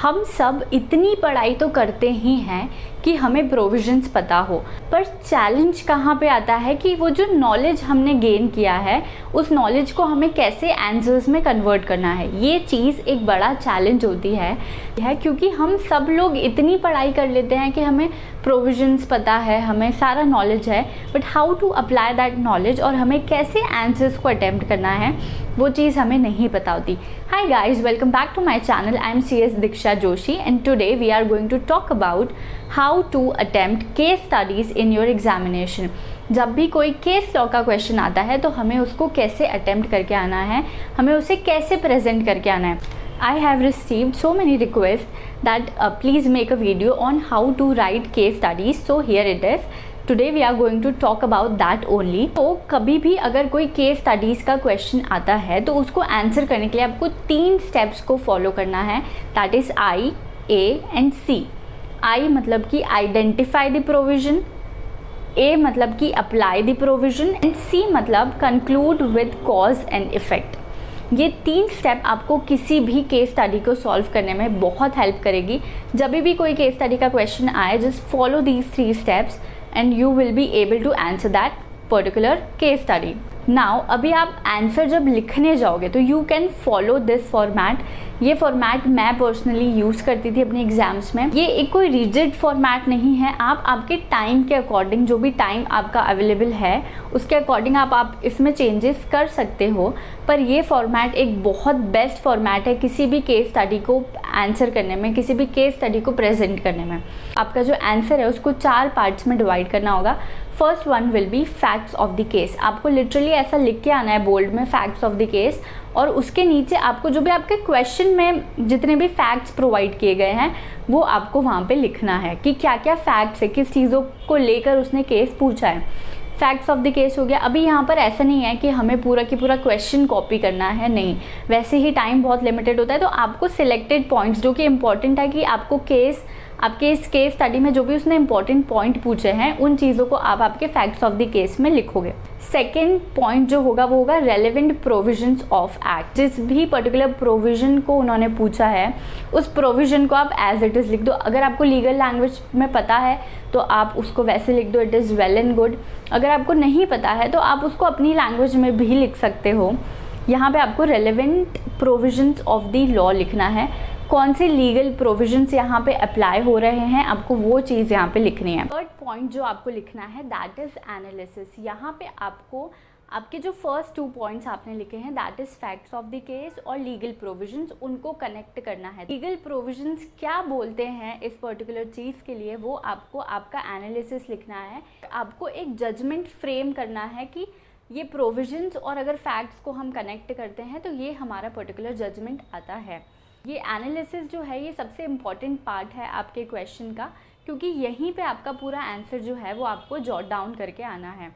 हम सब इतनी पढ़ाई तो करते ही हैं कि हमें प्रोविजंस पता हो, पर चैलेंज कहाँ पे आता है कि वो जो नॉलेज हमने गेन किया है उस नॉलेज को हमें कैसे आंसर्स में कन्वर्ट करना है। ये चीज़ एक बड़ा चैलेंज होती है क्योंकि हम सब लोग इतनी पढ़ाई कर लेते हैं कि हमें प्रोविजंस पता है, हमें सारा नॉलेज है, but how to apply that knowledge और हमें कैसे आंसर्स को अटेम्प्ट करना है वो चीज़ हमें नहीं पता होती। Hi guys, welcome back to my channel. I am CS Diksha Joshi and today we are going to talk about how to attempt case studies in your examination। जब भी कोई केस लॉ का क्वेश्चन आता है तो हमें उसको कैसे अटेम्प्ट करके आना है, हमें उसे कैसे प्रेजेंट करके आना है। I have received so many requests that please make a video on how to write case studies, so here it is। Today we are going to talk about that only। तो कभी भी अगर कोई case studies का question आता है तो उसको आंसर करने के लिए आपको 3 स्टेप्स को फॉलो करना है, that is I, A and C। I मतलब कि आइडेंटिफाई द प्रोविज़न, A मतलब कि apply the provision and C मतलब conclude with cause and effect. ये 3 स्टेप आपको किसी भी केस स्टडी को सॉल्व करने में बहुत हेल्प करेगी। जब भी कोई केस स्टडी का क्वेश्चन आए, just follow these 3 steps and you will be able to answer that particular case study। Now अभी आप आंसर जब लिखने जाओगे तो you can follow this format। ये फॉर्मेट मैं पर्सनली यूज़ करती थी अपने एग्ज़ाम्स में। ये एक कोई रिजिड फॉर्मेट नहीं है, आप आपके टाइम के अकॉर्डिंग, जो भी टाइम आपका अवेलेबल है उसके अकॉर्डिंग आप इसमें चेंजेस कर सकते हो, पर ये फॉर्मेट एक बहुत बेस्ट फॉर्मेट है किसी भी केस स्टडी को आंसर करने में, किसी भी केस स्टडी को प्रेजेंट करने में। आपका जो आंसर है उसको 4 पार्ट्स में डिवाइड करना होगा। First one will be facts of the case. आपको लिटरली ऐसा लिख के आना है बोल्ड में, फैक्ट्स ऑफ द केस, और उसके नीचे आपको जो भी आपके क्वेश्चन में जितने भी फैक्ट्स प्रोवाइड किए गए हैं वो आपको वहाँ पे लिखना है कि क्या क्या फैक्ट्स है, किस चीज़ों को लेकर उसने केस पूछा है। फैक्ट्स ऑफ द केस हो गया। अभी यहाँ पर ऐसा नहीं है कि हमें पूरा की पूरा क्वेश्चन कॉपी करना है, नहीं, वैसे ही टाइम बहुत लिमिटेड होता है, तो आपको सिलेक्टेड पॉइंट्स जो कि इम्पॉर्टेंट है कि आपको आपके इस केस स्टडी में जो भी उसने इंपॉर्टेंट पॉइंट पूछे हैं उन चीज़ों को आप आपके फैक्ट्स ऑफ द केस में लिखोगे। सेकेंड पॉइंट जो होगा वो होगा रेलेवेंट प्रोविजंस ऑफ एक्ट। जिस भी पर्टिकुलर प्रोविजन को उन्होंने पूछा है उस प्रोविजन को आप एज इट इज़ लिख दो। अगर आपको लीगल लैंग्वेज में पता है तो आप उसको वैसे लिख दो, it is well and good. अगर आपको नहीं पता है तो आप उसको अपनी लैंग्वेज में भी लिख सकते हो। यहाँ पे आपको relevant provisions of the law लिखना है, कौन से लीगल प्रोविजंस यहाँ पे अप्लाई हो रहे हैं, आपको वो चीज़ यहाँ पे लिखनी है। थर्ड पॉइंट जो आपको लिखना है दैट इज़ एनालिसिस। यहाँ पे आपको आपके जो फर्स्ट 2 पॉइंट्स आपने लिखे हैं that is facts of the case और लीगल प्रोविजंस, उनको कनेक्ट करना है। लीगल प्रोविजंस क्या बोलते हैं इस पर्टिकुलर चीज़ के लिए वो आपको आपका एनालिसिस लिखना है। आपको एक जजमेंट फ्रेम करना है कि ये प्रोविजंस और अगर फैक्ट्स को हम कनेक्ट करते हैं तो ये हमारा पर्टिकुलर जजमेंट आता है। ये एनालिसिस जो है ये सबसे इम्पॉर्टेंट पार्ट है आपके क्वेश्चन का, क्योंकि यहीं पे आपका पूरा आंसर जो है वो आपको जॉट डाउन करके आना है।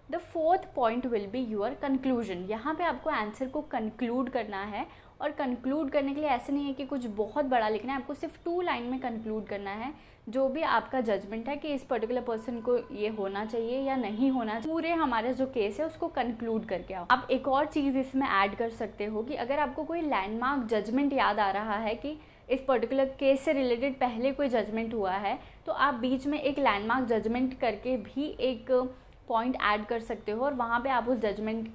The fourth point will be your conclusion. यहाँ पे आपको आंसर को कंक्लूड करना है, और कंक्लूड करने के लिए ऐसे नहीं है कि कुछ बहुत बड़ा लिखना है, आपको सिर्फ 2 लाइन में कंक्लूड करना है जो भी आपका जजमेंट है कि इस पर्टिकुलर पर्सन को ये होना चाहिए या नहीं होना चाहिए। पूरे हमारा जो केस है उसको कंक्लूड करके आओ। आप एक और चीज़ इसमें ऐड कर सकते हो कि अगर आपको कोई लैंडमार्क जजमेंट याद आ रहा है कि इस पर्टिकुलर केस से रिलेटेड पहले कोई जजमेंट हुआ है तो आप बीच में एक लैंडमार्क जजमेंट करके भी एक पॉइंट ऐड कर सकते हो और वहाँ पे आप उस जजमेंट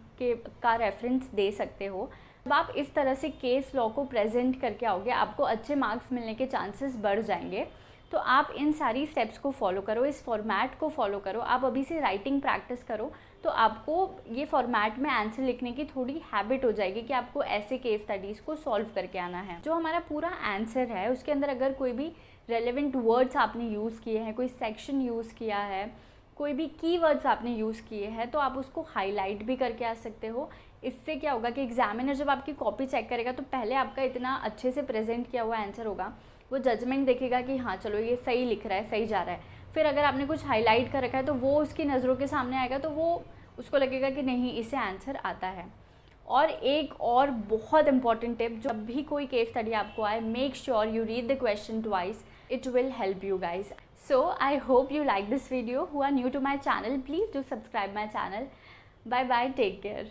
का रेफरेंस दे सकते हो। जब आप इस तरह से केस लॉ को प्रेजेंट करके आओगे आपको अच्छे मार्क्स मिलने के चांसेस बढ़ जाएंगे। तो आप इन सारी स्टेप्स को फॉलो करो, इस फॉर्मेट को फॉलो करो। आप अभी से राइटिंग प्रैक्टिस करो तो आपको ये फॉर्मेट में आंसर लिखने की थोड़ी हैबिट हो जाएगी कि आपको ऐसे केस स्टडीज़ को सॉल्व करके आना है। जो हमारा पूरा आंसर है उसके अंदर अगर कोई भी रेलेवेंट वर्ड्स आपने यूज़ किए हैं, कोई सेक्शन यूज़ किया है, कोई भी कीवर्ड्स आपने यूज़ किए हैं तो आप उसको हाईलाइट भी करके आ सकते हो। इससे क्या होगा कि एग्जामिनर जब आपकी कॉपी चेक करेगा तो पहले आपका इतना अच्छे से प्रेजेंट किया हुआ आंसर होगा, वो जजमेंट देखेगा कि हाँ चलो ये सही लिख रहा है, सही जा रहा है। फिर अगर आपने कुछ हाईलाइट कर रखा है तो वो उसकी नज़रों के सामने आएगा तो वो उसको लगेगा कि नहीं इसे आंसर आता है। और एक और बहुत इंपॉर्टेंट टिप, जब भी कोई केस स्टडी आपको आए make sure you read the question twice, it will help you guys. So I hope you like this video. Who are new to my channel, please do subscribe my channel. Bye bye, take care.